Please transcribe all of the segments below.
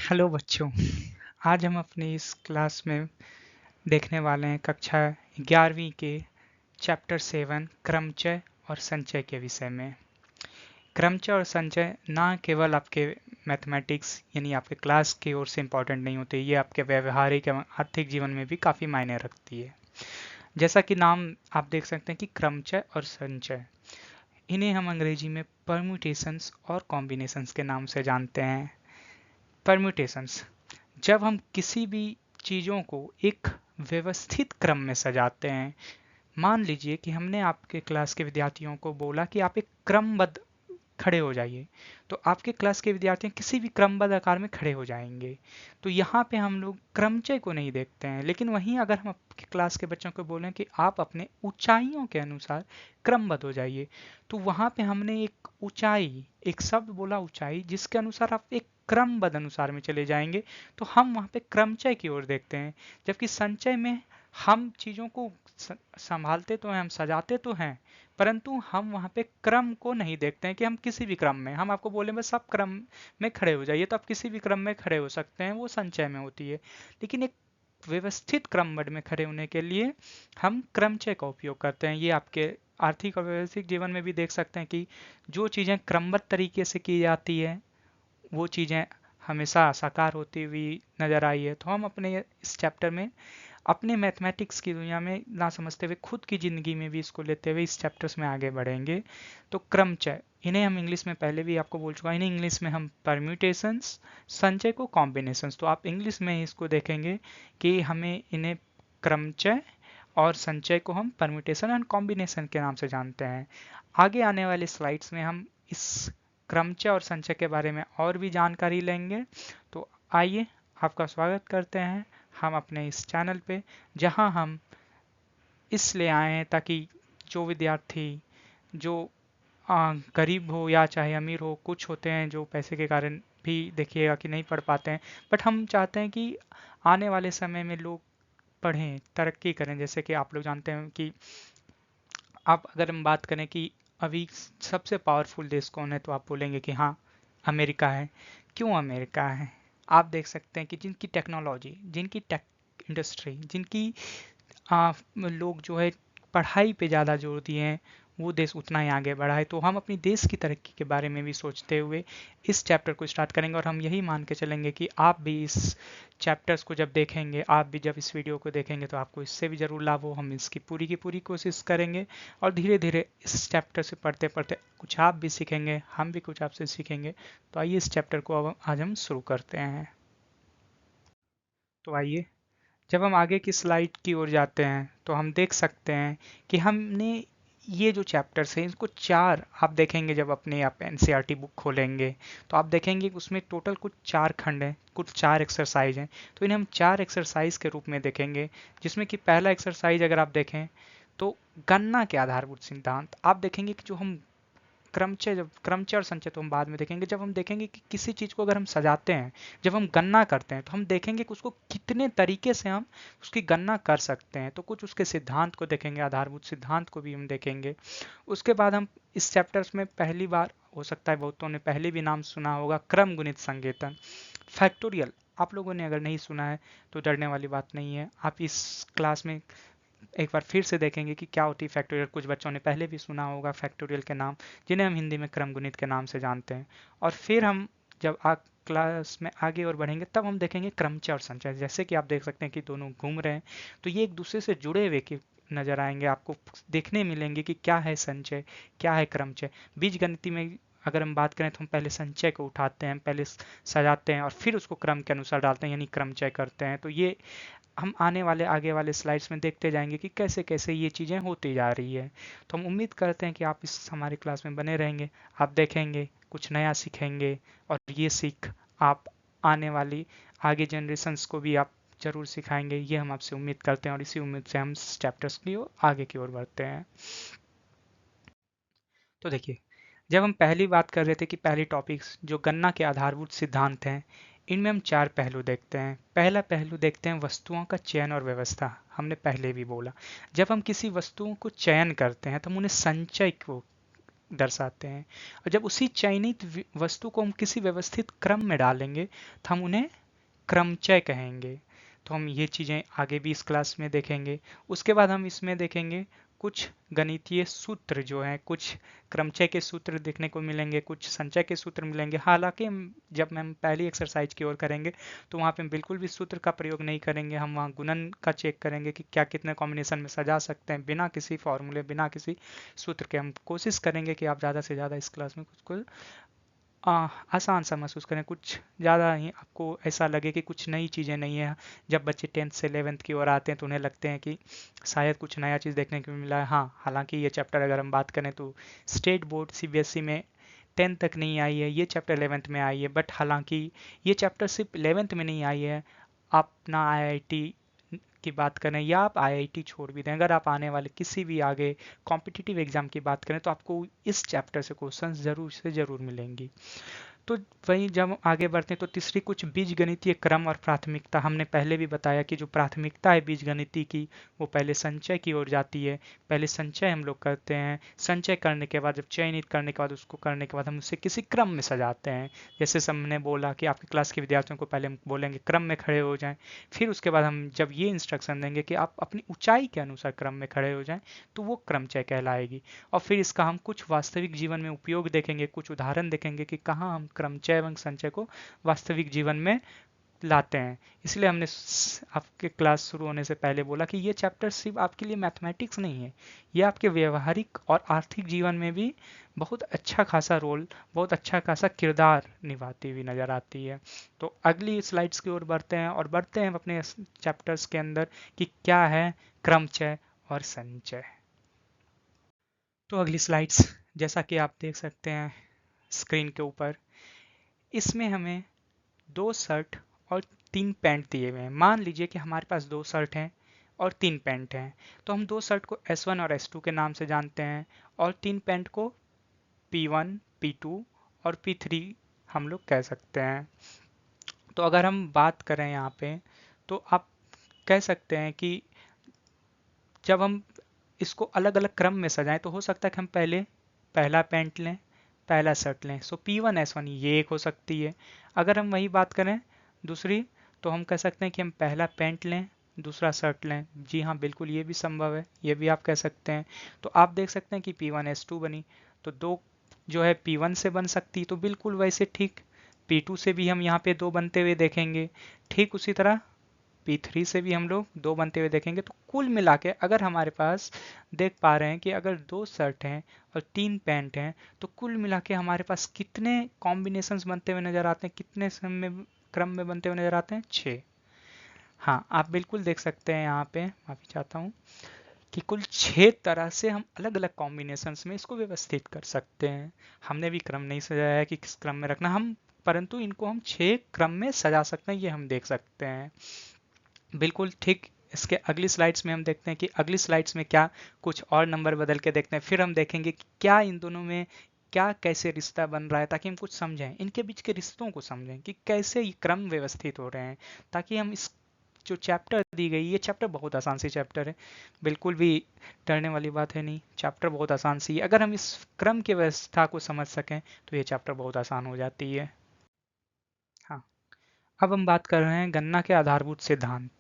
Hello बच्चों। आज हम अपनी इस क्लास में देखने वाले हैं कक्षा 11वीं के चैप्टर 7 क्रमचय और संचय के विषय में। क्रमचय और संचय ना केवल आपके मैथमेटिक्स यानी आपके क्लास की ओर से इम्पोर्टेंट नहीं होते, ये आपके व्यवहारिक एवं आर्थिक जीवन में भी काफ़ी मायने रखती है। जैसा कि नाम आप देख सकते हैं कि क्रमचय और संचय, इन्हें हम अंग्रेजी में परम्यूटेशंस और कॉम्बिनेशंस के नाम से जानते हैं। परम्यूटेशंस, जब हम किसी भी चीज़ों को एक व्यवस्थित क्रम में सजाते हैं। मान लीजिए कि हमने आपके क्लास के विद्यार्थियों को बोला कि आप एक क्रमबद्ध खड़े हो जाइए, तो आपके क्लास के विद्यार्थी किसी भी क्रमबद्ध आकार में खड़े हो जाएंगे। तो यहाँ पे हम लोग क्रमचय को नहीं देखते हैं, लेकिन वहीं अगर हम आपके क्लास के बच्चों को बोलें कि आप अपने ऊंचाइयों के अनुसार क्रमबद्ध हो जाइए, तो वहाँ पे हमने एक ऊंचाई, एक शब्द बोला ऊंचाई, जिसके अनुसार आप एक क्रमबद्ध अनुसार में चले जाएंगे, तो हम वहाँ पे क्रमचय की ओर देखते हैं। जबकि संचय में हम चीज़ों को संभालते तो हैं, हम सजाते तो हैं, परंतु हम वहाँ पे क्रम को नहीं देखते हैं कि हम किसी भी क्रम में, हम आपको बोले बस आप क्रम में खड़े हो जाइए, तो आप किसी भी क्रम में खड़े हो सकते हैं, वो संचय में होती है। लेकिन एक व्यवस्थित क्रमबद्ध में खड़े होने के लिए हम क्रमचय का उपयोग करते हैं। ये आपके आर्थिक और व्यवसायिक जीवन में भी देख सकते हैं कि जो चीज़ें क्रमबद्ध तरीके से की जाती है, वो चीज़ें हमेशा साकार होती हुई नजर आई है। तो हम अपने इस चैप्टर में अपने मैथमेटिक्स की दुनिया में ना समझते हुए खुद की ज़िंदगी में भी इसको लेते हुए इस चैप्टर्स में आगे बढ़ेंगे। तो क्रमचय, इन्हें हम इंग्लिश में पहले भी आपको बोल चुका, इन्हें इंग्लिश में हम परम्यूटेशंस, संचय को कॉम्बिनेशंस। तो आप इंग्लिश में ही इसको देखेंगे कि हमें इन्हें क्रमचय और संचय को हम परम्यूटेशन एंड कॉम्बिनेशन के नाम से जानते हैं। आगे आने वाले स्लाइड्स में हम इस क्रमचय और संचय के बारे में और भी जानकारी लेंगे। तो आइए, आपका स्वागत करते हैं हम अपने इस चैनल पे, जहां हम इसलिए आए हैं ताकि जो विद्यार्थी, जो गरीब हो या चाहे अमीर हो, कुछ होते हैं जो पैसे के कारण भी देखिएगा कि नहीं पढ़ पाते हैं, बट हम चाहते हैं कि आने वाले समय में लोग पढ़ें, तरक्की करें। जैसे कि आप लोग जानते हैं कि आप अगर हम बात करें कि अभी सबसे पावरफुल देश कौन है, तो आप बोलेंगे कि हाँ, अमेरिका है। क्यों अमेरिका है? आप देख सकते हैं कि जिनकी टेक्नोलॉजी, जिनकी टेक इंडस्ट्री, जिनकी लोग जो है पढ़ाई पे ज़्यादा जोर दिए हैं, वो देश उतना ही आगे बढ़ा है। तो हम अपनी देश की तरक्की के बारे में भी सोचते हुए इस चैप्टर को स्टार्ट करेंगे, और हम यही मान के चलेंगे कि आप भी इस चैप्टर्स को जब देखेंगे, आप भी जब इस वीडियो को देखेंगे, तो आपको इससे भी ज़रूर लाभ हो। हम इसकी पूरी की पूरी कोशिश करेंगे, और धीरे धीरे इस चैप्टर से पढ़ते पढ़ते कुछ आप भी सीखेंगे, हम भी कुछ आपसे सीखेंगे। तो आइए इस चैप्टर को अब आज हम शुरू करते हैं। तो आइए, जब हम आगे की स्लाइड की ओर जाते हैं, तो हम देख सकते हैं कि हमने ये जो चैप्टर्स हैं, इसको चार, आप देखेंगे जब अपने आप एनसीईआरटी बुक खोलेंगे, तो आप देखेंगे कि उसमें टोटल कुछ चार खंड हैं, कुछ चार एक्सरसाइज हैं। तो इन्हें हम चार एक्सरसाइज के रूप में देखेंगे, जिसमें कि पहला एक्सरसाइज अगर आप देखें तो गणना के आधारभूत सिद्धांत। आप देखेंगे कि जो हम क्रमचय, जब क्रमचय और संचय तो हम बाद में देखेंगे, जब हम देखेंगे कि किसी चीज़ को अगर हम सजाते हैं, जब हम गणना करते हैं, तो हम देखेंगे कि उसको कितने तरीके से हम उसकी गणना कर सकते हैं। तो कुछ उसके सिद्धांत को देखेंगे, आधारभूत सिद्धांत को भी हम देखेंगे। उसके बाद हम इस चैप्टर्स में पहली बार, हो सकता है बहुतों ने पहले भी नाम सुना होगा, क्रम गुणित संकेतन, फैक्टोरियल। आप लोगों ने अगर नहीं सुना है तो डरने वाली बात नहीं है, आप इस क्लास में एक बार फिर से देखेंगे कि क्या होती है फैक्टोरियल। कुछ बच्चों ने पहले भी सुना होगा फैक्टोरियल के नाम, जिन्हें हम हिंदी में क्रमगुणित के नाम से जानते हैं। और फिर हम जब क्लास में आगे और बढ़ेंगे, तब हम देखेंगे क्रमचय और संचय। जैसे कि आप देख सकते हैं कि दोनों घूम रहे हैं, तो ये एक दूसरे से जुड़े हुए कि नजर आएंगे, आपको देखने मिलेंगे कि क्या है संचय, क्या है क्रमचय। बीज गणित में अगर हम बात करें, तो हम पहले संचय को उठाते हैं, पहले सजाते हैं, और फिर उसको क्रम के अनुसार डालते हैं, यानी क्रमचय करते हैं। तो ये हम आने वाले आगे वाले स्लाइड्स में देखते जाएंगे कि कैसे कैसे ये चीज़ें होती जा रही है। तो हम उम्मीद करते हैं कि आप इस हमारी क्लास में बने रहेंगे, आप देखेंगे, कुछ नया सीखेंगे, और ये सीख आप आने वाली आगे जनरेशन्स को भी आप जरूर सिखाएंगे, ये हम आपसे उम्मीद करते हैं। और इसी उम्मीद से हम चैप्टर्स की ओर आगे की ओर बढ़ते हैं। तो देखिए, जब हम पहली बात कर रहे थे कि पहली टॉपिक्स जो गणना के आधारभूत सिद्धांत हैं, इनमें हम चार पहलू देखते हैं। पहला पहलू देखते हैं वस्तुओं का चयन और व्यवस्था। हमने पहले भी बोला, जब हम किसी वस्तुओं को चयन करते हैं, तो हम उन्हें संचय को दर्शाते हैं। और जब उसी चयनित वस्तु को हम किसी व्यवस्थित क्रम में डालेंगे तो हम उन्हें क्रमचय कहेंगे। तो हम ये चीज़ें आगे भी इस क्लास में देखेंगे। उसके बाद हम इसमें देखेंगे कुछ गणितीय सूत्र जो हैं, कुछ क्रमचय के सूत्र देखने को मिलेंगे, कुछ संचय के सूत्र मिलेंगे। हालांकि जब हम पहली एक्सरसाइज की ओर करेंगे तो वहाँ पे हम बिल्कुल भी सूत्र का प्रयोग नहीं करेंगे। हम वहाँ गुणन का चेक करेंगे कि क्या कितने कॉम्बिनेशन में सजा सकते हैं बिना किसी फॉर्मूले, बिना किसी सूत्र के। हम कोशिश करेंगे कि आप ज़्यादा से ज़्यादा इस क्लास में कुछ आसान सा महसूस करें, कुछ ज़्यादा ही आपको ऐसा लगे कि कुछ नई चीज़ें नहीं है। जब बच्चे 10th से 11th की ओर आते हैं तो उन्हें लगते हैं कि शायद कुछ नया चीज़ देखने को मिला है। हाँ, हालांकि ये चैप्टर अगर हम बात करें तो स्टेट बोर्ड सीबीएसई में 10 तक नहीं आई है, ये चैप्टर 11th में आई है। बट हालांकि ये चैप्टर सिर्फ 11th में नहीं आई है। आप अपना आईआईटी की बात करें या आप आईआईटी छोड़ भी दें, अगर आप आने वाले किसी भी आगे कॉम्पिटिटिव एग्जाम की बात करें तो आपको इस चैप्टर से क्वेश्चंस जरूर से ज़रूर मिलेंगी। तो वहीं जब हम आगे बढ़ते हैं तो तीसरी कुछ बीजगणितीय क्रम और प्राथमिकता। हमने पहले भी बताया कि जो प्राथमिकता है बीजगणितीय की वो पहले संचय की ओर जाती है। पहले संचय हम लोग करते हैं, संचय करने के बाद जब चयनित करने के बाद उसको करने के बाद हम उसे किसी क्रम में सजाते हैं। जैसे हमने बोला कि आपकी क्लास के विद्यार्थियों को पहले हम बोलेंगे क्रम में खड़े हो जाएं, फिर उसके बाद हम जब ये इंस्ट्रक्शन देंगे कि आप अपनी ऊंचाई के अनुसार क्रम में खड़े हो जाएं तो वो क्रमचय कहलाएगी। और फिर इसका हम कुछ वास्तविक जीवन में उपयोग देखेंगे, कुछ उदाहरण देखेंगे कि कहाँ हम क्रमचय एवं संचय को वास्तविक जीवन में लाते हैं। इसलिए हमने आपके क्लास शुरू होने से पहले बोला कि ये चैप्टर सिर्फ आपके लिए मैथमेटिक्स नहीं है, ये आपके व्यवहारिक और आर्थिक जीवन में भी बहुत अच्छा खासा रोल, बहुत अच्छा खासा किरदार निभाती हुई नजर आती है। तो अगली स्लाइड्स की ओर बढ़ते हैं और बढ़ते हैं अपने चैप्टर्स के अंदर कि क्या है क्रमचय और संचय। तो अगली स्लाइड्स जैसा कि आप देख सकते हैं स्क्रीन के ऊपर, इसमें हमें 2 शर्ट और 3 पैंट दिए हुए हैं। मान लीजिए कि हमारे पास 2 शर्ट हैं और 3 पैंट हैं। तो हम 2 शर्ट को S1 और S2 के नाम से जानते हैं और 3 पैंट को P1, P2 और P3 हम लोग कह सकते हैं। तो अगर हम बात करें यहाँ पे तो आप कह सकते हैं कि जब हम इसको अलग अलग क्रम में सजाएं तो हो सकता है कि हम पहले पहला पैंट लें, पहला शर्ट लें। सो P1 S1 ये एक हो सकती है। अगर हम वही बात करें दूसरी तो हम कह सकते हैं कि हम पहला पैंट लें, दूसरा शर्ट लें। जी हाँ, बिल्कुल ये भी संभव है, ये भी आप कह सकते हैं। तो आप देख सकते हैं कि P1 S2 बनी, तो 2 जो है P1 से बन सकती, तो बिल्कुल वैसे ठीक P2 से भी हम यहाँ पे 2 बनते हुए देखेंगे। ठीक उसी तरह P3 से भी हम लोग 2 बनते हुए देखेंगे। तो कुल मिला के अगर हमारे पास देख पा रहे हैं कि अगर 2 शर्ट हैं और 3 पैंट हैं तो कुल मिला के हमारे पास कितने कॉम्बिनेशंस बनते हुए नजर आते हैं, कितने क्रम में बनते हुए नजर आते हैं? 6। हाँ, आप बिल्कुल देख सकते हैं यहाँ पे, माफी चाहता हूँ, कि कुल 6 तरह से हम अलग अलग कॉम्बिनेशंस में इसको व्यवस्थित कर सकते हैं। हमने भी क्रम नहीं सजाया है कि किस क्रम में रखना हम, परंतु इनको हम 6 क्रम में सजा सकते हैं, ये हम देख सकते हैं। बिल्कुल ठीक। इसके अगली स्लाइड्स में हम देखते हैं कि अगली स्लाइड्स में क्या कुछ और नंबर बदल के देखते हैं। फिर हम देखेंगे कि क्या इन दोनों में क्या कैसे रिश्ता बन रहा है, ताकि हम कुछ समझें, इनके बीच के रिश्तों को समझें कि कैसे ये क्रम व्यवस्थित हो रहे हैं, ताकि हम इस जो चैप्टर दी गई, ये चैप्टर बहुत आसान सी चैप्टर है, बिल्कुल भी डरने वाली बात है नहीं। चैप्टर बहुत आसान सी है, अगर हम इस क्रम की व्यवस्था को समझ सकें तो ये चैप्टर बहुत आसान हो जाती है। हाँ, अब हम बात कर रहे हैं गणना के आधारभूत सिद्धांत।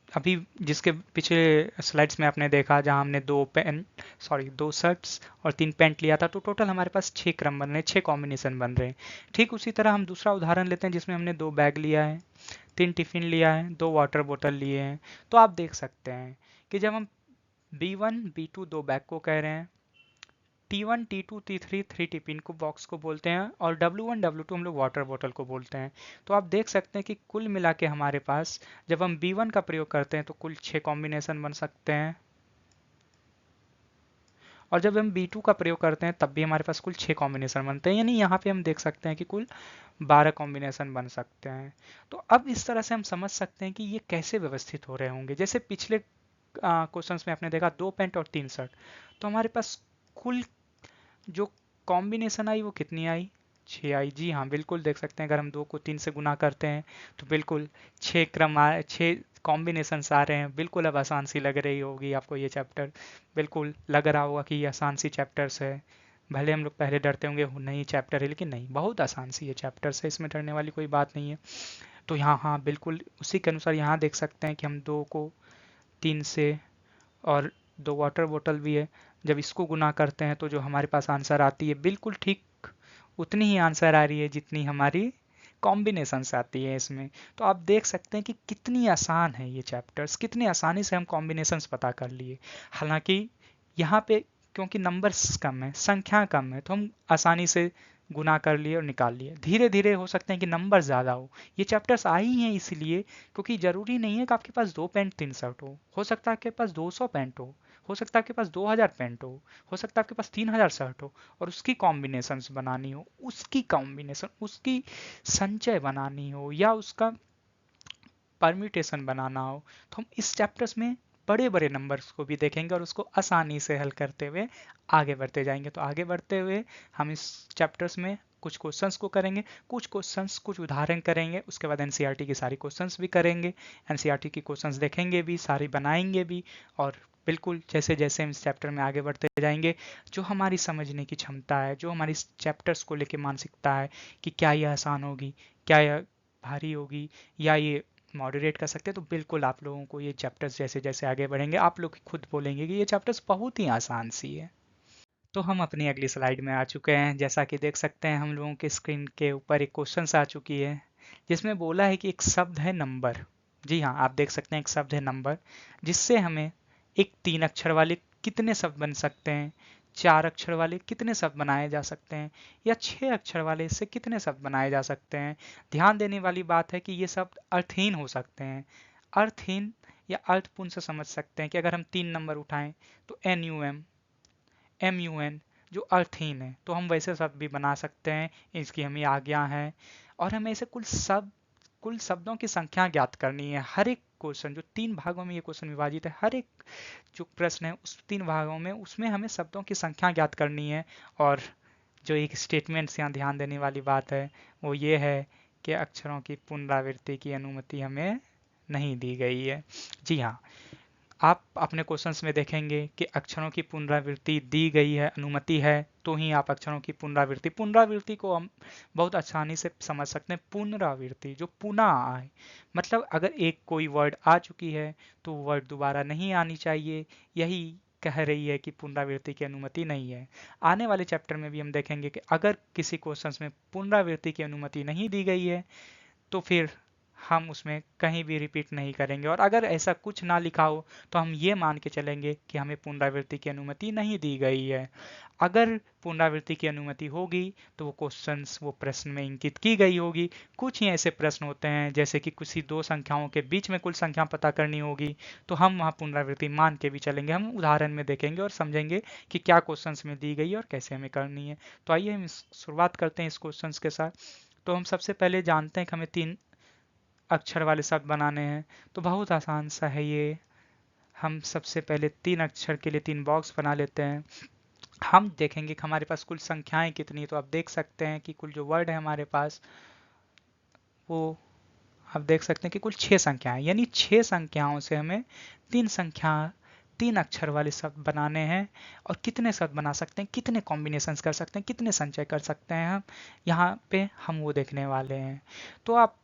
अभी जिसके पिछले स्लाइड्स में आपने देखा जहां हमने 2 शर्ट्स और 3 पैंट लिया था, तो टोटल हमारे पास 6 क्रम बन रहे हैं, 6 कॉम्बिनेशन बन रहे हैं। ठीक उसी तरह हम दूसरा उदाहरण लेते हैं जिसमें हमने 2 बैग लिया है, 3 टिफिन लिया है, 2 वाटर बोतल लिए हैं। तो आप देख सकते हैं कि जब हम B1 B2 2 बैग को कह रहे हैं, T1 T2 T3 3 टिफिन को बॉक्स को बोलते हैं, और W1 W2 हम लोग वाटर बोतल को बोलते हैं। तो आप देख सकते हैं कि कुल मिला के हमारे पास जब हम B1 का प्रयोग करते हैं तो कुल 6 कॉम्बिनेशन बन सकते हैं, और जब हम B2 का प्रयोग करते हैं तब भी हमारे पास कुल 6 कॉम्बिनेशन बनते हैं। यानी यहाँ पे हम देख सकते हैं कि कुल 12 कॉम्बिनेशन बन सकते हैं। तो अब इस तरह से हम समझ सकते हैं कि ये कैसे व्यवस्थित हो रहे होंगे। जैसे पिछले क्वेश्चंस में आपने देखा 2 पैंट और 3 शर्ट, तो हमारे पास कुल जो कॉम्बिनेशन आई वो कितनी आई? 6 आई। जी हाँ, बिल्कुल देख सकते हैं, अगर हम 2 को 3 से गुना करते हैं तो बिल्कुल 6 क्रम आ 6 कॉम्बिनेशन आ रहे हैं। बिल्कुल अब आसान सी लग रही होगी आपको ये चैप्टर, बिल्कुल लग रहा होगा कि ये आसान सी चैप्टर्स है। भले हम लोग पहले डरते होंगे नहीं चैप्टर है, लेकिन नहीं, बहुत आसान सी ये चैप्टर है, इसमें डरने वाली कोई बात नहीं है। तो यहाँ हाँ बिल्कुल उसी के अनुसार यहाँ देख सकते हैं कि हम 2 को 3 से, और 2 वाटर बोतल भी है, जब इसको गुना करते हैं तो जो हमारे पास आंसर आती है बिल्कुल ठीक उतनी ही आंसर आ रही है जितनी हमारी कॉम्बिनेशंस आती है इसमें। तो आप देख सकते हैं कि कितनी आसान है ये चैप्टर्स, कितनी आसानी से हम कॉम्बिनेशंस पता कर लिए। हालांकि यहाँ पे क्योंकि नंबर्स कम है, संख्या कम है, तो हम आसानी से गुना कर लिए और निकाल लिए। धीरे धीरे हो सकते हैं कि नंबर ज़्यादा हो। ये चैप्टर्स आई हैं इसलिए क्योंकि ज़रूरी नहीं है कि आपके पास 2 पैंट 3 शर्ट हो सकता है आपके पास 200 पैंट हो सकता है आपके पास 2000 पैंट हो सकता है आपके पास 3000 शर्ट हो, और उसकी कॉम्बिनेशंस बनानी हो, उसकी कॉम्बिनेशन, उसकी संचय बनानी हो या उसका परम्यूटेशन बनाना हो, तो हम इस चैप्टर्स में बड़े बड़े नंबर्स को भी देखेंगे और उसको आसानी से हल करते हुए आगे बढ़ते जाएंगे। तो आगे बढ़ते हुए हम इस चैप्टर्स में कुछ क्वेश्चंस को करेंगे, कुछ क्वेश्चंस कुछ उदाहरण करेंगे, उसके बाद एनसीईआरटी की सारी क्वेश्चंस भी करेंगे, एनसीईआरटी की क्वेश्चंस देखेंगे भी, सारी बनाएंगे भी, और बिल्कुल जैसे जैसे हम इस चैप्टर में आगे बढ़ते जाएंगे, जो हमारी समझने की क्षमता है, जो हमारी इस चैप्टर्स को लेकर मानसिकता है कि क्या ये आसान होगी, क्या यह भारी होगी, या ये मॉडरेट कर सकते हैं, तो बिल्कुल आप लोगों को ये चैप्टर्स जैसे जैसे आगे बढ़ेंगे आप लोग खुद बोलेंगे कि ये चैप्टर्स बहुत ही आसान सी है। तो हम अपनी अगली स्लाइड में आ चुके हैं। जैसा कि देख सकते हैं हम लोगों के स्क्रीन के ऊपर एक क्वेश्चन आ चुकी है जिसमें बोला है कि एक शब्द है नंबर। जी हाँ, आप देख सकते हैं एक शब्द है नंबर, जिससे हमें एक 3 अक्षर वाले कितने शब्द बन सकते हैं, 4 अक्षर वाले कितने शब्द बनाए जा सकते हैं, या 6 अक्षर वाले इससे कितने शब्द बनाए जा सकते हैं। ध्यान देने वाली बात है कि ये शब्द अर्थहीन हो सकते हैं। अर्थहीन या अर्थपूर्ण से समझ सकते हैं कि अगर हम 3 नंबर उठाएं तो NUM MUN जो अर्थहीन है, तो हम वैसे शब्द भी बना सकते हैं, इसकी हमें आज्ञा है। और हमें ऐसे कुल शब्दों की संख्या ज्ञात करनी है। हर एक क्वेश्चन जो 3 भागों में ये क्वेश्चन विभाजित है, हर एक जो प्रश्न है उस 3 भागों में उसमें हमें शब्दों की संख्या ज्ञात करनी है। और जो एक स्टेटमेंट यहाँ ध्यान देने वाली बात है वो ये है कि अक्षरों की पुनरावृत्ति की अनुमति हमें नहीं दी गई है। जी हाँ, आप अपने क्वेश्चंस में देखेंगे कि अक्षरों की पुनरावृत्ति दी गई है, अनुमति है, तो ही आप अक्षरों की पुनरावृत्ति पुनरावृत्ति को हम बहुत आसानी से समझ सकते हैं। पुनरावृत्ति जो पुनः आए, मतलब अगर एक कोई वर्ड आ चुकी है तो वर्ड दोबारा नहीं आनी चाहिए, यही कह रही है कि पुनरावृत्ति की अनुमति नहीं है। आने वाले चैप्टर में भी हम देखेंगे कि अगर किसी क्वेश्चंस में पुनरावृत्ति की अनुमति नहीं दी गई है तो फिर हम उसमें कहीं भी रिपीट नहीं करेंगे, और अगर ऐसा कुछ ना लिखा हो तो हम ये मान के चलेंगे कि हमें पुनरावृत्ति की अनुमति नहीं दी गई है। अगर पुनरावृत्ति की अनुमति होगी तो वो क्वेश्चंस वो प्रश्न में इंगित की गई होगी। कुछ ही ऐसे प्रश्न होते हैं जैसे कि किसी 2 संख्याओं के बीच में कुल संख्या पता करनी होगी, तो हम वहाँ पुनरावृत्ति मान के भी चलेंगे। हम उदाहरण में देखेंगे और समझेंगे कि क्या क्वेश्चंस में दी गई है और कैसे हमें करनी है। तो आइए हम शुरुआत करते हैं इस क्वेश्चंस के साथ। तो हम सबसे पहले जानते हैं कि हमें 3 अक्षर वाले शब्द बनाने हैं, तो बहुत आसान सा है ये। हम सबसे पहले 3 अक्षर के लिए 3 बॉक्स बना लेते हैं। हम देखेंगे कि हमारे पास कुल संख्याएं कितनी, तो आप देख सकते हैं कि कुल जो वर्ड है हमारे पास वो आप देख सकते हैं कि कुल 6 संख्याएं, यानी 6 संख्याओं से हमें 3 अक्षर वाले शब्द बनाने हैं। और कितने शब्द बना सकते हैं, कितने कॉम्बिनेशंस कर सकते हैं, कितने संचय कर सकते हैं हम, यहाँ पे हम वो देखने वाले हैं। तो आप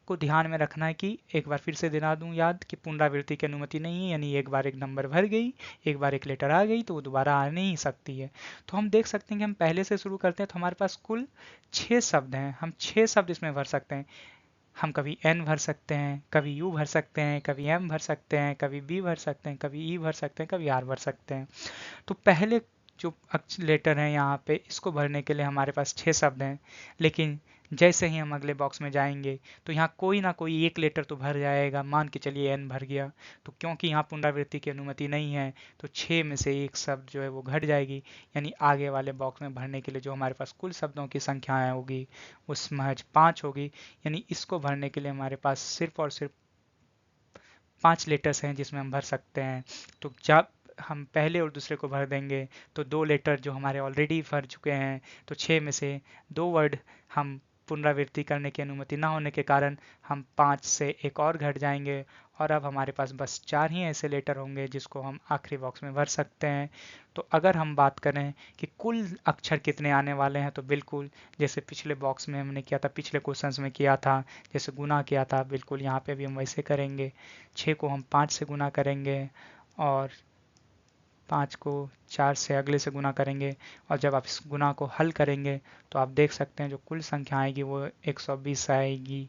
को ध्यान में रखना है कि एक बार फिर से दिला दूं याद कि पुनरावृत्ति की अनुमति नहीं है, यानी एक बार एक नंबर भर गई, एक बार एक लेटर आ गई तो वो दोबारा आ नहीं सकती है। तो हम देख सकते हैं कि हम पहले से शुरू करते हैं तो हमारे पास कुल 6 शब्द हैं। हम 6 शब्द इसमें भर सकते हैं। हम कभी N भर सकते हैं, कभी U भर सकते हैं, कभी M भर सकते हैं, कभी B भर सकते हैं, कभी E भर सकते हैं, कभी R भर सकते हैं। तो पहले जो लेटर हैं यहाँ पे इसको भरने के लिए हमारे पास 6 शब्द हैं, लेकिन जैसे ही हम अगले बॉक्स में जाएंगे तो यहाँ कोई ना कोई एक लेटर तो भर जाएगा। मान के चलिए N भर गया, तो क्योंकि यहाँ पुनरावृत्ति की अनुमति नहीं है तो 6 में से एक शब्द जो है वो घट जाएगी, यानी आगे वाले बॉक्स में भरने के लिए जो हमारे पास कुल शब्दों की संख्याएं होगी उस महज 5 होगी। यानी इसको भरने के लिए हमारे पास सिर्फ और सिर्फ 5 लेटर्स हैं जिसमें हम भर सकते हैं। तो जब हम पहले और दूसरे को भर देंगे तो 2 लेटर जो हमारे ऑलरेडी भर चुके हैं, तो 6 में से 2 वर्ड हम पुनरावृत्ति करने की अनुमति ना होने के कारण हम 5 से एक और घट जाएंगे, और अब हमारे पास बस 4 ही ऐसे लेटर होंगे जिसको हम आखिरी बॉक्स में भर सकते हैं। तो अगर हम बात करें कि कुल अक्षर कितने आने वाले हैं, तो बिल्कुल जैसे पिछले बॉक्स में हमने किया था, पिछले क्वेश्चंस में किया था, जैसे गुना किया था, बिल्कुल यहाँ पे भी हम वैसे करेंगे। 6 को हम 5 से गुना करेंगे और 5 को 4 से अगले से गुना करेंगे, और जब आप इस गुना को हल करेंगे तो आप देख सकते हैं जो कुल संख्या आएगी वो 120 आएगी।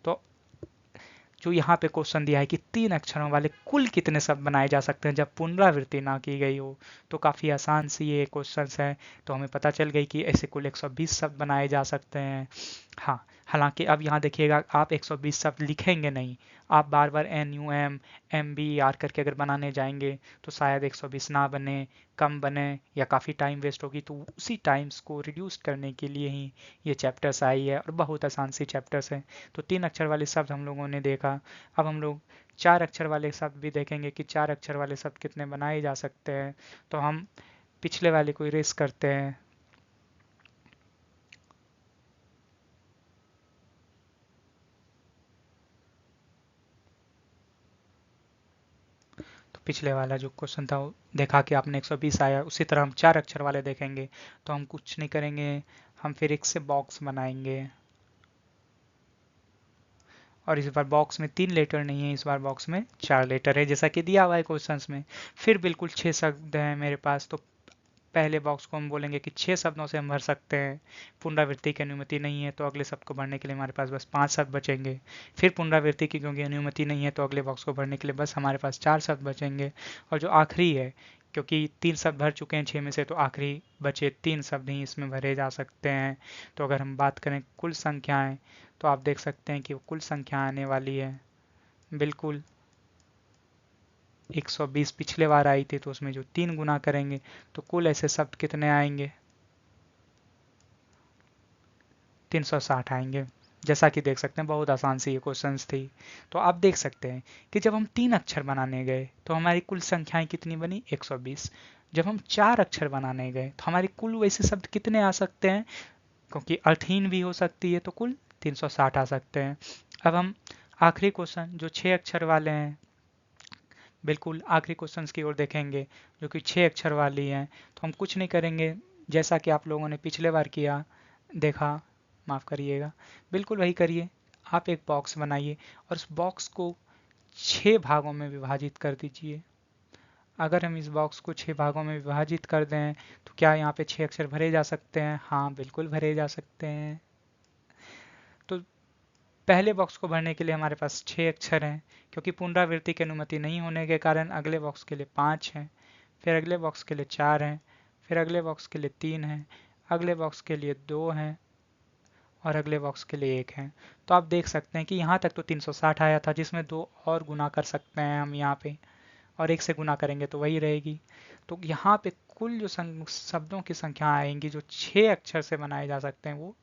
तो जो यहाँ पे क्वेश्चन दिया है कि 3 अक्षरों वाले कुल कितने शब्द बनाए जा सकते हैं जब पुनरावृत्ति ना की गई हो, तो काफ़ी आसान सी ये क्वेश्चन है। तो हमें पता चल गई कि ऐसे कुल 120 शब्द बनाए जा सकते हैं। हाँ, हालांकि अब यहाँ देखिएगा, आप 120 शब्द लिखेंगे नहीं, आप बार बार NUM MBER करके अगर बनाने जाएंगे तो शायद 120 ना बने, कम बने, या काफ़ी टाइम वेस्ट होगी। तो उसी टाइम्स को रिड्यूस करने के लिए ही ये चैप्टर्स आई है, और बहुत आसान सी चैप्टर्स है। तो 3 अक्षर वाले शब्द हम लोगों ने देखा। अब हम लोग 4 अक्षर वाले शब्द भी देखेंगे कि 4 अक्षर वाले शब्द कितने बनाए जा सकते हैं। तो हम पिछले वाले को इरेज करते हैं। तो पिछले वाला जो क्वेश्चन था वो देखा कि आपने 120 आया, उसी तरह हम 4 अक्षर वाले देखेंगे। तो हम कुछ नहीं करेंगे, हम फिर एक से बॉक्स बनाएंगे, और इस बार बॉक्स में 3 लेटर नहीं है, इस बार बॉक्स में 4 लेटर है, जैसा कि दिया हुआ है क्वेश्चंस में। फिर बिल्कुल 6 शब्द हैं मेरे पास, तो पहले बॉक्स को हम बोलेंगे कि 6 शब्दों से हम भर सकते हैं। पुनरावृत्ति की अनुमति नहीं है, तो अगले शब्द को भरने के लिए हमारे पास बस 5 शब्द बचेंगे। फिर पुनरावृत्ति की क्योंकि अनुमति नहीं है, तो अगले बॉक्स को भरने के लिए बस हमारे पास 4 शब्द बचेंगे। और जो आखिरी है, क्योंकि 3 शब्द भर चुके हैं 6 में से, तो आखिरी बचे 3 शब्द ही इसमें भरे जा सकते हैं। तो अगर हम बात करें कुल संख्याएं, तो आप देख सकते हैं कि वो कुल संख्या आने वाली है बिल्कुल 120 पिछले बार आई थी, तो उसमें जो 3 गुना करेंगे तो कुल ऐसे शब्द कितने आएंगे, 360 आएंगे। जैसा कि देख सकते हैं बहुत आसान सी ये क्वेश्चंस थी। तो आप देख सकते हैं कि जब हम 3 अक्षर बनाने गए तो हमारी कुल संख्याएं कितनी बनी, 120। जब हम 4 अक्षर बनाने गए तो हमारी कुल वैसे शब्द कितने आ सकते हैं, क्योंकि अर्थहीन भी हो सकती है, तो कुल 360 आ सकते हैं। अब हम आखिरी क्वेश्चन जो 6 अक्षर वाले हैं, बिल्कुल आखिरी क्वेश्चंस की ओर देखेंगे जो कि 6 अक्षर वाली हैं। तो हम कुछ नहीं करेंगे, जैसा कि आप लोगों ने पिछले बार किया, देखा, माफ़ करिएगा, बिल्कुल वही करिए। आप एक बॉक्स बनाइए और उस बॉक्स को 6 भागों में विभाजित कर दीजिए। अगर हम इस बॉक्स को 6 भागों में विभाजित कर दें तो क्या यहाँ पे 6 अक्षर भरे जा सकते हैं? हाँ, बिल्कुल भरे जा सकते हैं। तो पहले बॉक्स को भरने के लिए हमारे पास 6 अक्षर हैं, क्योंकि पुनरावृत्ति की अनुमति नहीं होने के कारण अगले बॉक्स के लिए 5 हैं, फिर अगले बॉक्स के लिए 4 हैं, फिर अगले बॉक्स के लिए 3 हैं, अगले बॉक्स के लिए 2 हैं, और अगले बॉक्स के लिए 1 है। तो आप देख सकते हैं कि यहाँ तक तो 360 आया था, जिसमें 2 और गुना कर सकते हैं हम यहाँ पे, और 1 से गुना करेंगे तो वही रहेगी। तो यहाँ पे कुल जो शब्दों की संख्या आएंगी जो 6 अक्षर से बनाए जा सकते हैं वो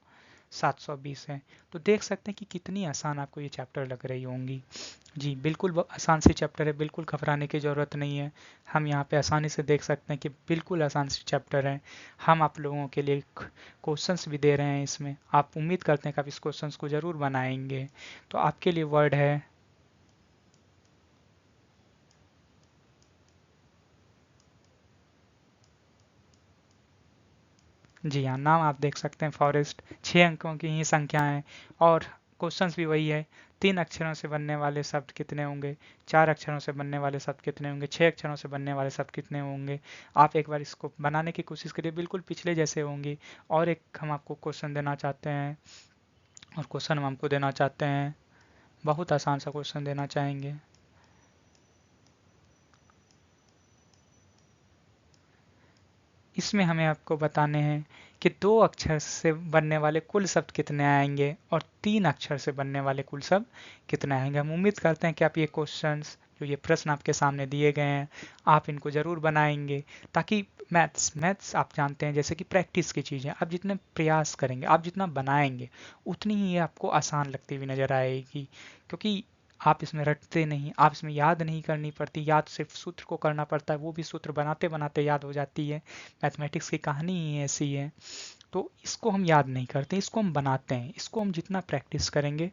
720 है। तो देख सकते हैं कि कितनी आसान आपको ये चैप्टर लग रही होंगी। जी बिल्कुल आसान सी चैप्टर है, बिल्कुल घबराने की ज़रूरत नहीं है। हम यहाँ पे आसानी से देख सकते हैं कि बिल्कुल आसान सी चैप्टर है। हम आप लोगों के लिए क्वेश्चंस भी दे रहे हैं इसमें, आप उम्मीद करते हैं कि आप इस क्वेश्चंस को ज़रूर बनाएंगे। तो आपके लिए वर्ड है जी हाँ, नाम आप देख सकते हैं फॉरेस्ट। 6 अंकों की ही संख्या है, और क्वेश्चंस भी वही है। 3 अक्षरों से बनने वाले शब्द कितने होंगे, 4 अक्षरों से बनने वाले शब्द कितने होंगे, 6 अक्षरों से बनने वाले शब्द कितने होंगे। आप एक बार इसको बनाने की कोशिश करिए, बिल्कुल पिछले जैसे होंगी। और एक हम आपको क्वेश्चन देना चाहते हैं, और क्वेश्चन हम आपको देना चाहते हैं, बहुत आसान सा क्वेश्चन देना चाहेंगे। इसमें हमें आपको बताने हैं कि 2 अक्षर से बनने वाले कुल शब्द कितने आएंगे, और 3 अक्षर से बनने वाले कुल शब्द कितने आएंगे। हम उम्मीद करते हैं कि आप ये क्वेश्चंस, जो ये प्रश्न आपके सामने दिए गए हैं, आप इनको ज़रूर बनाएंगे, ताकि मैथ्स आप जानते हैं जैसे कि प्रैक्टिस की चीज़ है। आप जितने प्रयास करेंगे, आप जितना बनाएंगे, उतनी ही ये आपको आसान लगती हुई नज़र आएगी, क्योंकि आप इसमें रटते नहीं, आप इसमें याद नहीं करनी पड़ती। याद सिर्फ सूत्र को करना पड़ता है, वो भी सूत्र बनाते बनाते याद हो जाती है। मैथमेटिक्स की कहानी ही ऐसी है। तो इसको हम याद नहीं करते, इसको हम बनाते हैं। इसको हम जितना प्रैक्टिस करेंगे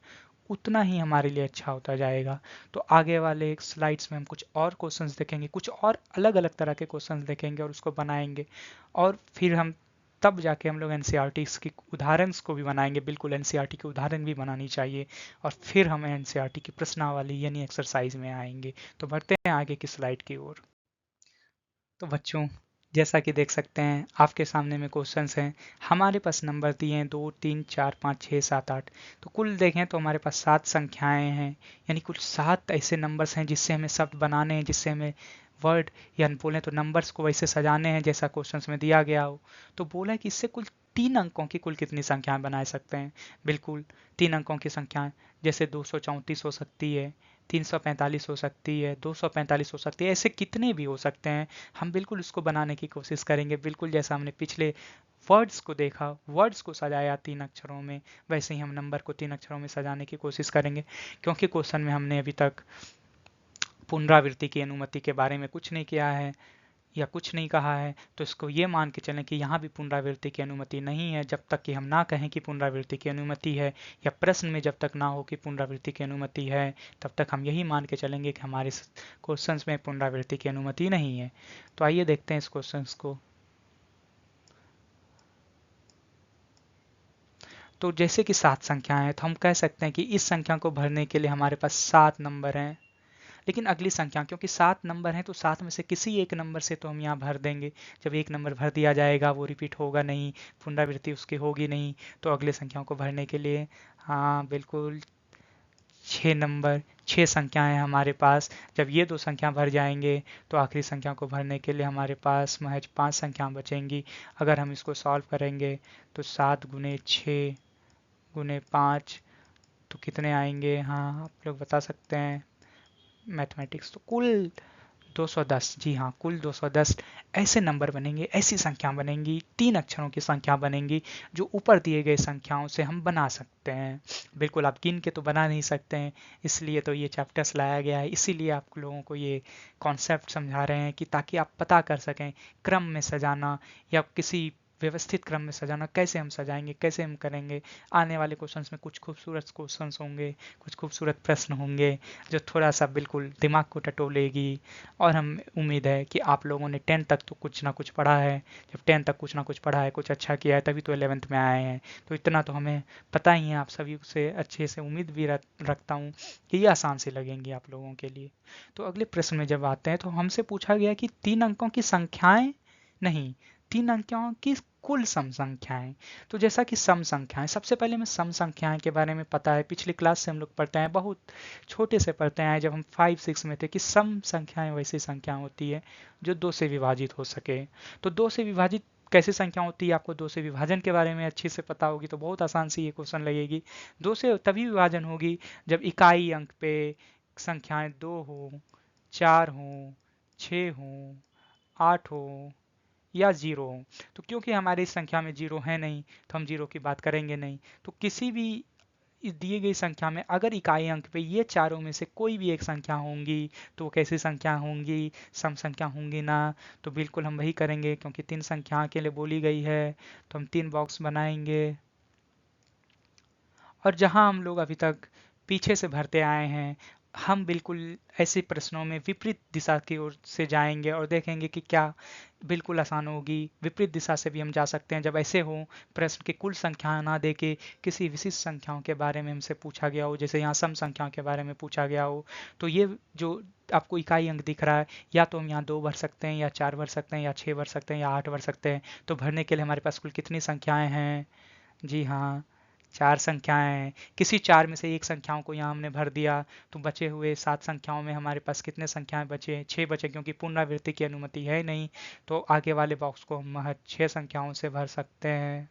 उतना ही हमारे लिए अच्छा होता जाएगा। तो आगे वाले स्लाइड्स में हम कुछ और क्वेश्चंस देखेंगे, कुछ और अलग अलग तरह के क्वेश्चंस देखेंगे और उसको बनाएंगे, और फिर हम तब जाके हम लोग एनसीईआरटी की उदाहरण को भी बनाएंगे। बिल्कुल एनसीईआरटी की उदाहरण भी बनानी चाहिए, और फिर हम एनसीईआरटी की प्रश्नावली यानी एक्सरसाइज में आएंगे। तो बढ़ते हैं आगे की स्लाइड की ओर। तो बच्चों, जैसा कि देख सकते हैं आपके सामने में क्वेश्चंस हैं। हमारे पास नंबर दिए हैं 2 3 4 5 6 7 8। तो कुल देखें तो हमारे पास 7 संख्याएं हैं, यानी कुल 7 ऐसे नंबर्स हैं जिससे हमें शब्द बनाने हैं, जिससे हमें वर्ड या बोलें तो नंबर्स को वैसे सजाने हैं जैसा क्वेश्चंस में दिया गया हो। तो बोला है कि इससे कुल 3 अंकों की कुल कितनी संख्याएं बना सकते हैं। बिल्कुल 3 अंकों की संख्याएं, जैसे 234 हो सकती है, 345 हो सकती है, 245 हो सकती है, ऐसे कितने भी हो सकते हैं। हम बिल्कुल उसको बनाने की कोशिश करेंगे, बिल्कुल जैसा हमने पिछले वर्ड्स को देखा, वर्ड्स को सजाया 3 अक्षरों में, वैसे ही हम नंबर को 3 अक्षरों में सजाने की कोशिश करेंगे। क्योंकि क्वेश्चन में हमने अभी तक पुनरावृत्ति की अनुमति के बारे में कुछ नहीं किया है या कुछ नहीं कहा है, तो इसको ये मान के चलें कि यहाँ भी पुनरावृत्ति की अनुमति नहीं है। जब तक कि हम ना कहें कि पुनरावृत्ति की अनुमति है, या प्रश्न में जब तक ना हो कि पुनरावृत्ति की अनुमति है, तब तक हम यही मान के चलेंगे कि हमारे क्वेश्चंस में पुनरावृत्ति की अनुमति नहीं है। तो आइए देखते हैं इस क्वेश्चंस को। तो जैसे कि 7 संख्याएं हैं, तो हम कह सकते हैं कि इस संख्या को भरने के लिए हमारे पास 7 नंबर हैं। लेकिन अगली संख्या, क्योंकि 7 नंबर हैं तो 7 में से किसी एक नंबर से तो हम यहाँ भर देंगे। जब एक नंबर भर दिया जाएगा वो रिपीट होगा नहीं, पुनरावृत्ति उसकी होगी नहीं। तो अगले संख्याओं को भरने के लिए, हाँ बिल्कुल, 6 नंबर, 6 संख्याएं हैं हमारे पास। जब ये 2 संख्या भर जाएंगे तो आखिरी संख्या को भरने के लिए हमारे पास महज 5 संख्याएं बचेंगी। अगर हम इसको सॉल्व करेंगे तो 7 गुने 6 गुने 5 तो कितने आएंगे, हाँ आप लोग बता सकते हैं मैथमेटिक्स। तो कुल 210, जी हाँ, कुल 210 ऐसे नंबर बनेंगे, ऐसी संख्या बनेंगी, 3 अक्षरों की संख्या बनेंगी, जो ऊपर दिए गए संख्याओं से हम बना सकते हैं। बिल्कुल आप गिन के तो बना नहीं सकते हैं, इसलिए तो ये चैप्टर्स लाया गया है, इसीलिए आप लोगों को ये कॉन्सेप्ट समझा रहे हैं कि ताकि आप पता कर सकें क्रम में सजाना, या किसी व्यवस्थित क्रम में सजाना, कैसे हम सजाएंगे, कैसे हम करेंगे। आने वाले क्वेश्चंस में कुछ खूबसूरत क्वेश्चंस होंगे, कुछ खूबसूरत प्रश्न होंगे, जो थोड़ा सा बिल्कुल दिमाग को टटोलेगी। और हम उम्मीद है कि आप लोगों ने 10 तक तो कुछ ना कुछ पढ़ा है। जब 10 तक कुछ ना कुछ पढ़ा है, कुछ अच्छा किया है, तभी तो 11th में आए हैं। तो इतना तो हमें पता ही है। आप सभी से अच्छे से उम्मीद भी रखता हूँ कि ये आसान से लगेंगी आप लोगों के लिए। तो अगले प्रश्न में जब आते हैं तो हमसे पूछा गया कि 3 अंकों की संख्याएं नहीं, 3 अंकों की कुल सम संख्याएं। तो जैसा कि सम संख्याएं, सबसे पहले मैं सम संख्याएं के बारे में पता है, पिछली क्लास से हम लोग पढ़ते हैं, बहुत छोटे से पढ़ते हैं जब हम 5 6 में थे, कि सम संख्याएं वैसी संख्या होती है जो 2 से विभाजित हो सके। तो 2 से विभाजित कैसे संख्या होती है, आपको 2 से विभाजन के बारे में अच्छे से पता होगी तो बहुत आसान सी ये क्वेश्चन लगेगी। 2 से तभी विभाजन होगी जब इकाई अंक पे संख्याएं 2 हो, 4 हो, 6 हो, 8 हो या 0 हो। तो क्योंकि हमारी इस संख्या में 0 है नहीं, तो हम 0 की बात करेंगे नहीं। तो किसी भी इस दिए गई संख्या में अगर इकाई अंक पे ये चारों में से कोई भी एक संख्या होंगी, तो वो कैसी संख्या होंगी, सम संख्या होंगी ना। तो बिल्कुल हम वही करेंगे, क्योंकि 3 संख्या के लिए बोली गई है, तो हम 3 बॉक्स बनाएंगे। और जहां हम लोग अभी तक पीछे से भरते आए हैं, हम बिल्कुल ऐसे प्रश्नों में विपरीत दिशा की ओर से जाएंगे और देखेंगे कि क्या बिल्कुल आसान होगी। विपरीत दिशा से भी हम जा सकते हैं, जब ऐसे हो प्रश्न की कुल संख्या ना दे के किसी विशिष्ट संख्याओं के बारे में हमसे पूछा गया हो, जैसे यहाँ सम संख्याओं के बारे में पूछा गया हो। तो ये जो आपको इकाई अंक दिख रहा है, या तो हम यहाँ 2 भर सकते हैं, या 4 भर सकते हैं, या 6 भर सकते हैं, या 8 भर सकते हैं। तो भरने के लिए हमारे पास कुल कितनी संख्याएं हैं, जी हाँ 4 संख्याएं हैं। किसी 4 में से एक संख्याओं को यहाँ हमने भर दिया, तो बचे हुए 7 संख्याओं में हमारे पास कितने संख्याएं बचे, 6 बचे, क्योंकि पुनरावृत्ति की अनुमति है नहीं। तो आगे वाले बॉक्स को हम महज 6 संख्याओं से भर सकते हैं।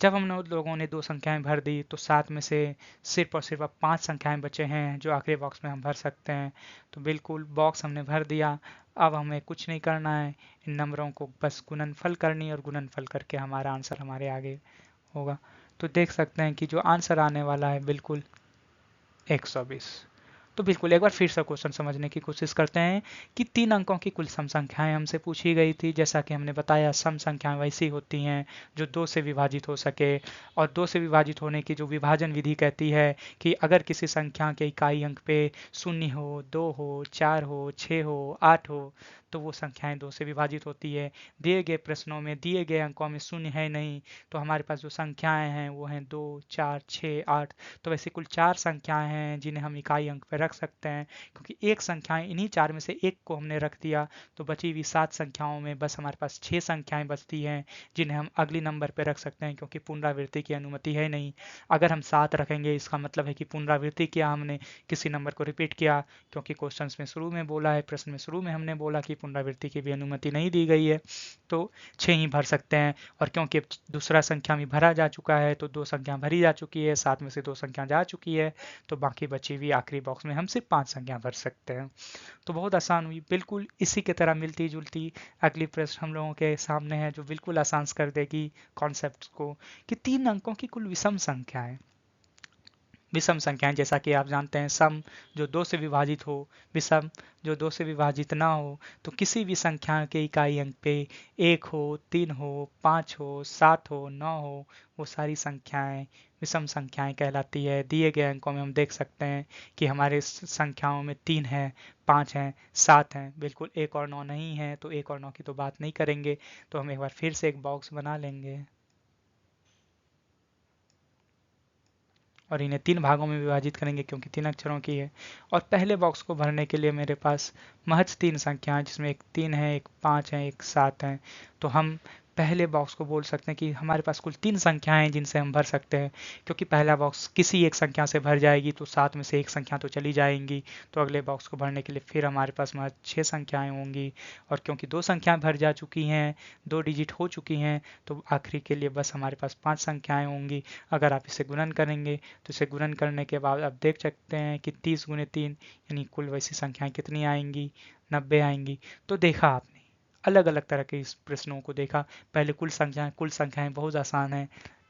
जब हमने उन लोगों ने 2 संख्याएं भर दी, तो 7 में से सिर्फ और सिर्फ अब 5 संख्याएं बचे हैं जो आखिरी बॉक्स में हम भर सकते हैं। तो बिल्कुल बॉक्स हमने भर दिया। अब हमें कुछ नहीं करना है, इन नंबरों को बस गुणनफल करनी है, और गुणनफल करके हमारा आंसर हमारे आगे होगा। तो देख सकते हैं कि जो आंसर आने वाला है बिल्कुल 120। तो बिल्कुल एक बार फिर से क्वेश्चन समझने की कोशिश करते हैं कि 3 अंकों की कुल सम संख्याएं हमसे पूछी गई थी। जैसा कि हमने बताया सम संख्याएं वैसी होती हैं जो 2 से विभाजित हो सके, और 2 से विभाजित होने की जो विभाजन विधि कहती है कि अगर किसी संख्या के इकाई अंक पे 0 हो, 2 हो, 4 हो, 6 हो, 8 हो, तो वो संख्याएं 2 से विभाजित होती है। दिए गए प्रश्नों में दिए गए अंकों में 0 है नहीं, तो हमारे पास जो संख्याएं हैं वो हैं 2, 4, 6, 8। तो वैसे कुल 4 संख्याएं हैं जिन्हें हम इकाई अंक पर रख सकते हैं। क्योंकि एक संख्याएं इन्हीं 4 में से एक को हमने रख दिया, तो बची हुई 7 संख्याओं में बस हमारे पास 6 संख्याएं बचती हैं जिन्हें हम अगली नंबर पर रख सकते हैं, क्योंकि पुनरावृत्ति की अनुमति है नहीं। अगर हम 7 रखेंगे इसका मतलब है कि पुनरावृत्ति किया हमने, किसी नंबर को रिपीट किया, क्योंकि क्वेश्चंस में शुरू में बोला है, प्रश्न में शुरू में हमने बोला कि पुनरावृत्ति की भी अनुमति नहीं दी गई है, तो 6 ही भर सकते हैं। और क्योंकि दूसरा संख्या में भरा जा चुका है तो 2 संख्या भरी जा चुकी है, 7 में से 2 संख्या जा चुकी है, तो बाकी बची हुई आखिरी बॉक्स में हम सिर्फ 5 संख्या भर सकते हैं। तो बहुत आसान हुई। बिल्कुल इसी की तरह मिलती जुलती अगली प्रश्न हम लोगों के सामने है जो बिल्कुल आसान कर देगी कॉन्सेप्ट को, कि 3 अंकों की कुल विषम संख्या है। विषम संख्याएं जैसा कि आप जानते हैं, सम जो 2 से विभाजित हो, विषम जो 2 से विभाजित ना हो। तो किसी भी संख्या के इकाई अंक पे 1 हो, 3 हो, 5 हो, 7 हो, 9 हो, वो सारी संख्याएं विषम संख्याएं कहलाती है। दिए गए अंकों में हम देख सकते हैं कि हमारे संख्याओं में 3 है, 5 है, 7 हैं, बिल्कुल 1 और 9 नहीं है, तो 1 और 9 की तो बात नहीं करेंगे। तो हम एक बार फिर से एक बॉक्स बना लेंगे और इन्हें 3 भागों में विभाजित करेंगे क्योंकि 3 अक्षरों की है। और पहले बॉक्स को भरने के लिए मेरे पास महज 3 संख्या है, जिसमें एक 3 है, एक 5 है, एक 7 है। तो हम पहले बॉक्स को बोल सकते हैं कि हमारे पास कुल 3 संख्याएं हैं जिनसे हम भर सकते हैं। क्योंकि पहला बॉक्स किसी एक संख्या से भर जाएगी तो 7 में से एक संख्या तो चली जाएंगी, तो अगले बॉक्स को भरने के लिए फिर हमारे पास महज 6 संख्याएं होंगी। और क्योंकि 2 संख्याएं भर जा चुकी हैं, 2 डिजिट हो चुकी हैं, तो आखिरी के लिए बस हमारे पास 5 संख्याएं होंगी। अगर आप इसे गुणन करेंगे तो इसे गुणन करने के बाद आप देख सकते हैं कि 30 गुणे 3 यानी कुल वैसी संख्याएं कितनी आएंगी, 90 आएंगी। तो देखा आपने अलग अलग तरह के इस प्रश्नों को देखा। पहले कुल संख्याएं बहुत आसान है,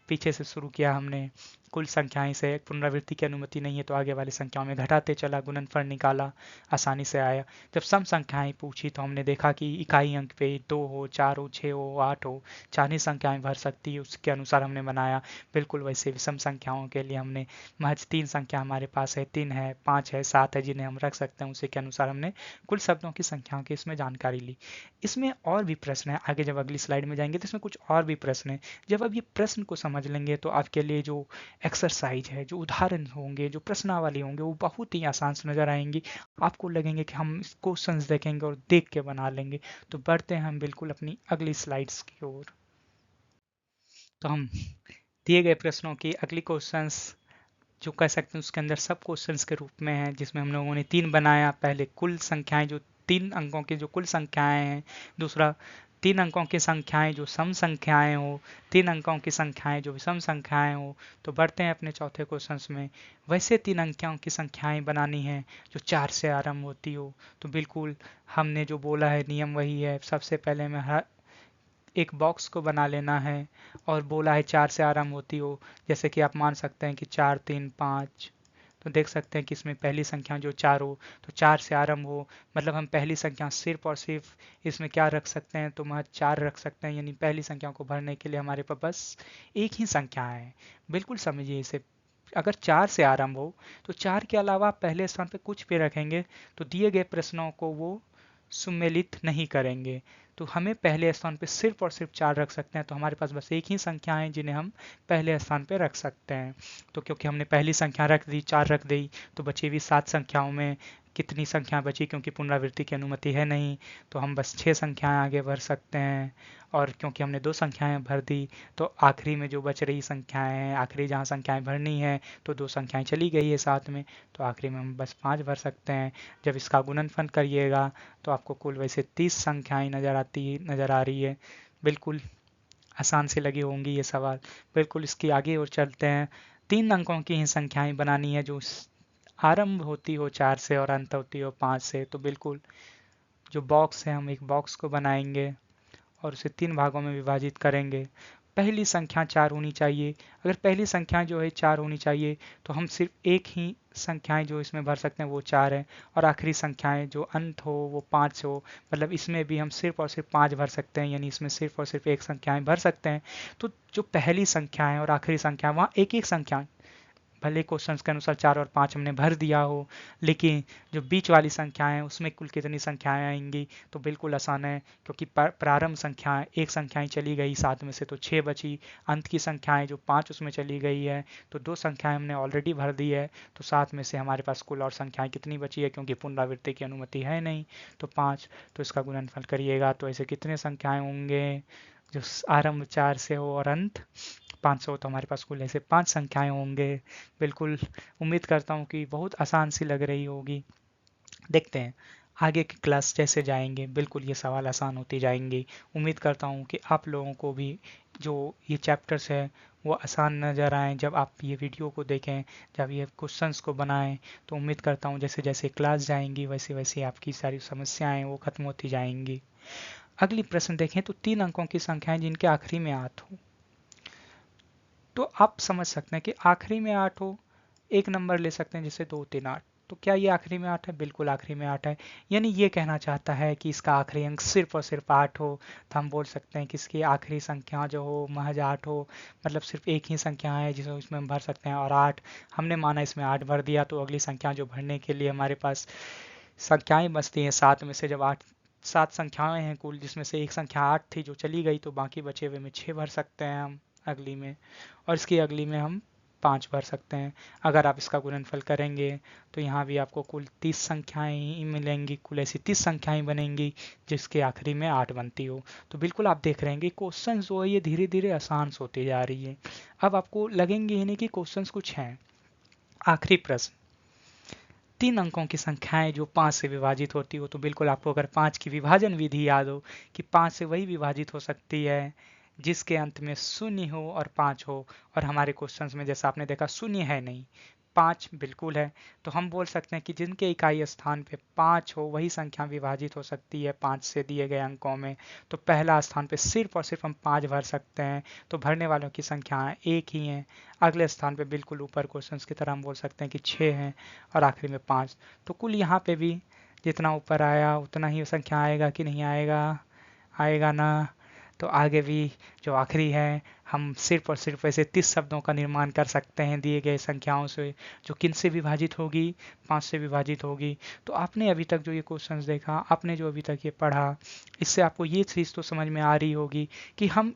पीछे से शुरू किया हमने। कुल संख्याएं से पुनरावृत्ति की अनुमति नहीं है तो आगे वाली संख्याओं में घटाते चला, गुणनफल निकाला, आसानी से आया। जब सम संख्याएं पूछी तो हमने देखा कि इकाई अंक पे 2 हो, 4 हो, 6 हो, 8 हो, 4 ही संख्याएं भर सकती है, उसके अनुसार हमने बनाया। बिल्कुल वैसे विषम संख्याओं के लिए हमने महज 3 संख्या हमारे पास है, 3 है, 5 है, 7 है, जिन्हें हम रख सकते हैं, उसी के अनुसार हमने कुल शब्दों की संख्याओं की इसमें जानकारी ली। इसमें और भी प्रश्न है, आगे जब अगली स्लाइड में जाएंगे तो इसमें कुछ और भी प्रश्न है। जब अब ये प्रश्न को समझ लेंगे तो आपके लिए जो एक्सरसाइज है, जो उदाहरण होंगे, जो प्रश्नावली होंगे, वो बहुत ही आसान से नजर आएंगी। आपको लगेंगे कि हम क्वेश्चंस देखेंगे और देख के बना लेंगे। तो बढ़ते हैं हम बिल्कुल अपनी अगली स्लाइड्स की ओर। तो हम दिए गए प्रश्नों की अगली क्वेश्चंस जो कह सकते हैं उसके अंदर सब क्वेश्चंस के रूप में है, जिसमें हम लोगों ने 3 बनाया। पहले कुल संख्याएं जो 3 अंकों की जो कुल संख्याएं हैं, दूसरा 3 अंकों की संख्याएं जो सम संख्याएं हो, 3 अंकों की संख्याएं जो विषम संख्याएं हो। तो बढ़ते हैं अपने चौथे क्वेश्चंस में। वैसे 3 अंकों की संख्याएं बनानी है जो 4 से आरंभ होती हो। तो बिल्कुल हमने जो बोला है नियम वही है। सबसे पहले मैं एक बॉक्स को बना लेना है और बोला है 4 से आरंभ होती हो। जैसे कि आप मान सकते हैं कि 4, 3, 5। तो देख सकते हैं कि इसमें पहली संख्या जो 4 हो तो 4 से आरंभ हो, मतलब हम पहली संख्या सिर्फ और सिर्फ इसमें क्या रख सकते हैं, तो महज 4 रख सकते हैं। यानी पहली संख्या को भरने के लिए हमारे पास बस एक ही संख्या है। बिल्कुल समझिए इसे। अगर 4 से आरंभ हो तो 4 के अलावा पहले स्थान पे कुछ भी रखेंगे तो दिए गए प्रश्नों को वो सुमेलित नहीं करेंगे। तो हमें पहले स्थान पे सिर्फ और सिर्फ 4 रख सकते हैं, तो हमारे पास बस एक ही संख्या है जिन्हें हम पहले स्थान पे रख सकते हैं। तो क्योंकि हमने पहली संख्या रख दी, 4 रख दी, तो बची हुई 7 संख्याओं में कितनी संख्या बची, क्योंकि पुनरावृत्ति की अनुमति है नहीं, तो हम बस 6 संख्याएं आगे भर सकते हैं। और क्योंकि हमने 2 संख्याएं भर दी तो आखिरी में जो बच रही संख्याएं हैं, आखिरी जहां संख्याएं भरनी है, तो 2 संख्याएं चली गई है साथ में, तो आखिरी में हम बस 5 भर सकते हैं। जब इसका गुणनफल करिएगा तो आपको कुल वैसे 30 संख्याएं नज़र आ रही है। बिल्कुल आसान से लगी होंगी ये सवाल। बिल्कुल इसकी आगे और चलते हैं। 3 अंकों की ही संख्याएं बनानी है जो आरंभ होती हो 4 से और अंत होती हो 5 से। तो बिल्कुल जो बॉक्स है, हम एक बॉक्स को बनाएंगे और उसे 3 भागों में विभाजित करेंगे। पहली संख्या 4 होनी चाहिए। अगर पहली संख्या जो है 4 होनी चाहिए तो हम सिर्फ एक ही संख्याएं जो इसमें भर सकते हैं वो 4 है, और आखिरी संख्याएं जो अंत हो वो 5 हो। मतलब इसमें भी हम सिर्फ और सिर्फ 5 भर सकते हैं, यानी इसमें सिर्फ और सिर्फ एक संख्याएं भर सकते हैं। तो जो पहली संख्या है और आखिरी संख्या, वहाँ एक एक संख्या, भले क्वेश्चंस के अनुसार 4 और 5 हमने भर दिया हो, लेकिन जो बीच वाली संख्याएं हैं उसमें कुल कितनी संख्याएं आएंगी, तो बिल्कुल आसान है, क्योंकि प्रारंभ संख्याएं एक संख्याएं चली गई 7 में से तो 6 बची, अंत की संख्याएं जो 5 उसमें चली गई है तो 2 संख्याएं हमने ऑलरेडी भर दी है, तो 7 में से हमारे पास कुल और संख्याएं कितनी बची है, क्योंकि पुनरावृत्ति की अनुमति है नहीं, तो 5। तो इसका गुणनफल करिएगा तो ऐसे कितने संख्याएं होंगे जो आरंभ 4 से हो और अंत 500, तो हमारे पास कुल ऐसे 5 संख्याएं होंगे। बिल्कुल उम्मीद करता हूँ कि बहुत आसान सी लग रही होगी। देखते हैं आगे की क्लास जैसे जाएंगे बिल्कुल ये सवाल आसान होती जाएंगे। उम्मीद करता हूँ कि आप लोगों को भी जो ये चैप्टर्स है वो आसान नज़र आए जब आप ये वीडियो को देखें, जब ये क्वेश्चंस को बनाएं। तो उम्मीद करता हूँ जैसे जैसे क्लास जाएंगी वैसे वैसे आपकी सारी समस्याएं वो खत्म होती जाएंगी। अगली प्रश्न देखें तो 3 अंकों की संख्याएं जिनके आखिरी में 8 हो। तो आप समझ सकते हैं कि आखिरी में 8 हो, एक नंबर ले सकते हैं जैसे 2 3 8, तो क्या ये आखिरी में 8 है? बिल्कुल आखिरी में 8 है। यानी ये कहना चाहता है कि इसका आखिरी अंक सिर्फ और सिर्फ 8 हो, तो हम बोल सकते हैं कि इसकी आखिरी संख्या जो हो महज 8 हो, मतलब सिर्फ एक ही संख्या है जिसे इसमें हम भर सकते हैं, और 8 हमने माना इसमें 8 भर दिया, तो अगली संख्या जो भरने के लिए हमारे पास संख्याएं बचती हैं 7 में से, जब 8 7 संख्याएं हैं कुल, जिसमें से एक संख्या 8 थी जो चली गई, तो बाकी बचे हुए में 6 भर सकते हैं हम अगली में, और इसकी अगली में हम 5 भर सकते हैं। अगर आप इसका गुणनफल करेंगे तो यहाँ भी आपको कुल 30 संख्याएं ही मिलेंगी, कुल ऐसी 30 संख्याएं बनेंगी जिसके आखिरी में 8 बनती हो। तो बिल्कुल आप देख रहे हैं कि क्वेश्चन जो है ये धीरे धीरे आसान होती जा रही है। अब आपको लगेंगे ही नहीं कि क्वेश्चन कुछ हैं। आखिरी प्रश्न, 3 अंकों की संख्याएं जो 5 से विभाजित होती हो, तो बिल्कुल आपको अगर 5 की विभाजन विधि याद हो कि 5 से वही विभाजित हो सकती है जिसके अंत में 0 हो और 5 हो, और हमारे क्वेश्चंस में जैसा आपने देखा 0 है नहीं, 5 बिल्कुल है, तो हम बोल सकते हैं कि जिनके इकाई स्थान पे 5 हो वही संख्या विभाजित हो सकती है 5 से दिए गए अंकों में। तो पहला स्थान पे सिर्फ और सिर्फ हम 5 भर सकते हैं, तो भरने वालों की संख्या एक ही है। अगले स्थान पे बिल्कुल ऊपर क्वेश्चंस की तरह हम बोल सकते हैं कि 6 हैं, और आखिरी में 5। तो कुल यहाँ पे भी जितना ऊपर आया उतना ही संख्या आएगा कि नहीं आएगा? आएगा ना। तो आगे भी जो आखिरी है हम सिर्फ और सिर्फ ऐसे 30 शब्दों का निर्माण कर सकते हैं दिए गए संख्याओं से, जो किन से विभाजित होगी? 5 से विभाजित होगी। तो आपने अभी तक जो ये क्वेश्चंस देखा, आपने जो अभी तक ये पढ़ा, इससे आपको ये चीज़ तो समझ में आ रही होगी कि हम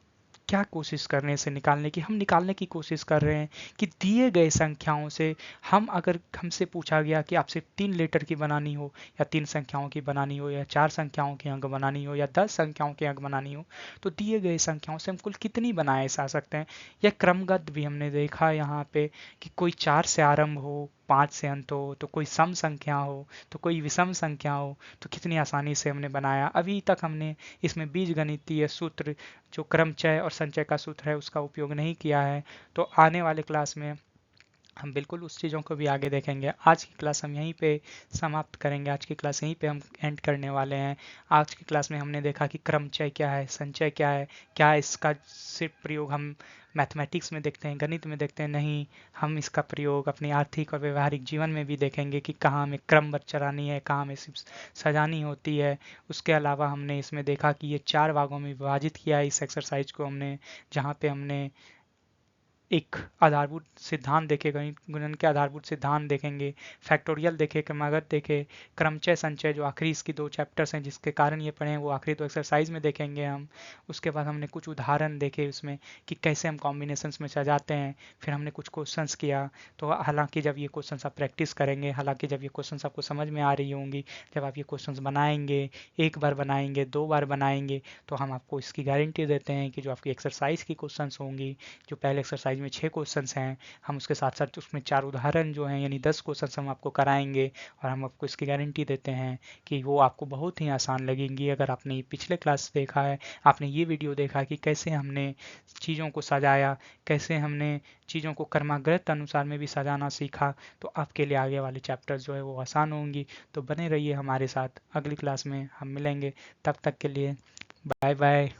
क्या कोशिश कर रहे हैं इसे निकालने की। हम निकालने की कोशिश कर रहे हैं कि दिए गए संख्याओं से हम, अगर हमसे पूछा गया कि आपसे 3 लेटर की बनानी हो, या 3 संख्याओं की बनानी हो, या 4 संख्याओं के अंक बनानी हो, या 10 संख्याओं के अंक बनानी हो, तो दिए गए संख्याओं से हम कुल कितनी बनाए जा सकते हैं। या क्रमगत भी हमने देखा यहाँ पे कि कोई 4 से आरंभ हो, 5 से अंत हो, तो कोई सम संख्या हो, तो कोई विषम संख्या हो, तो कितनी आसानी से हमने बनाया। अभी तक हमने इसमें बीजगणितीय सूत्र जो क्रमचय और संचय का सूत्र है उसका उपयोग नहीं किया है। तो आने वाले क्लास में हम बिल्कुल उस चीज़ों को भी आगे देखेंगे। आज की क्लास हम यहीं पे समाप्त करेंगे, आज की क्लास यहीं पे हम एंड करने वाले हैं। आज की क्लास में हमने देखा कि क्रमचय क्या है, संचय क्या है, क्या इसका सिर्फ प्रयोग हम मैथमेटिक्स में देखते हैं, गणित में देखते हैं? नहीं, हम इसका प्रयोग अपने आर्थिक और व्यवहारिक जीवन में भी देखेंगे कि कहाँ हमें क्रमबद्ध चलानी है, कहाँ हमें सिर्फ सजानी होती है। उसके अलावा हमने इसमें देखा कि ये 4 भागों में विभाजित किया है इस एक्सरसाइज को हमने, जहाँ पे हमने एक आधारभूत सिद्धांत देखे, गणित गुणन के आधारभूत सिद्धांत देखेंगे, फैक्टोरियल देखे, क्रमागत देखे, क्रमचय संचय जो आखिरी इसकी 2 चैप्टर्स हैं जिसके कारण ये पढ़े हैं वो आखिरी 2 एक्सरसाइज में देखेंगे हम। उसके बाद हमने कुछ उदाहरण देखे उसमें कि कैसे हम कॉम्बिनेशंस में सजाते हैं। फिर हमने कुछ क्वेश्चंस किया। तो हालांकि जब ये क्वेश्चंस आप प्रैक्टिस करेंगे, हालांकि जब ये क्वेश्चंस आपको समझ में आ रही होंगी, जब आप ये क्वेश्चंस बनाएंगे, एक बार बनाएंगे, 2 बार बनाएंगे, तो हम आपको इसकी गारंटी देते हैं कि जो आपकी एक्सरसाइज की क्वेश्चंस होंगी, जो पहले एक्सरसाइज में 6 क्वेश्चंस हैं, हम उसके साथ साथ उसमें 4 उदाहरण जो हैं यानी 10 क्वेश्चंस हम आपको कराएंगे, और हम आपको इसकी गारंटी देते हैं कि वो आपको बहुत ही आसान लगेंगी। अगर आपने ये पिछले क्लास देखा है, आपने ये वीडियो देखा कि कैसे हमने चीज़ों को सजाया, कैसे हमने चीज़ों को क्रमागत अनुसार में भी सजाना सीखा, तो आपके लिए आगे वाले चैप्टर्स जो है वो आसान होंगी। तो बने रहिए हमारे साथ, अगली क्लास में हम मिलेंगे। तब तक के लिए बाय बाय।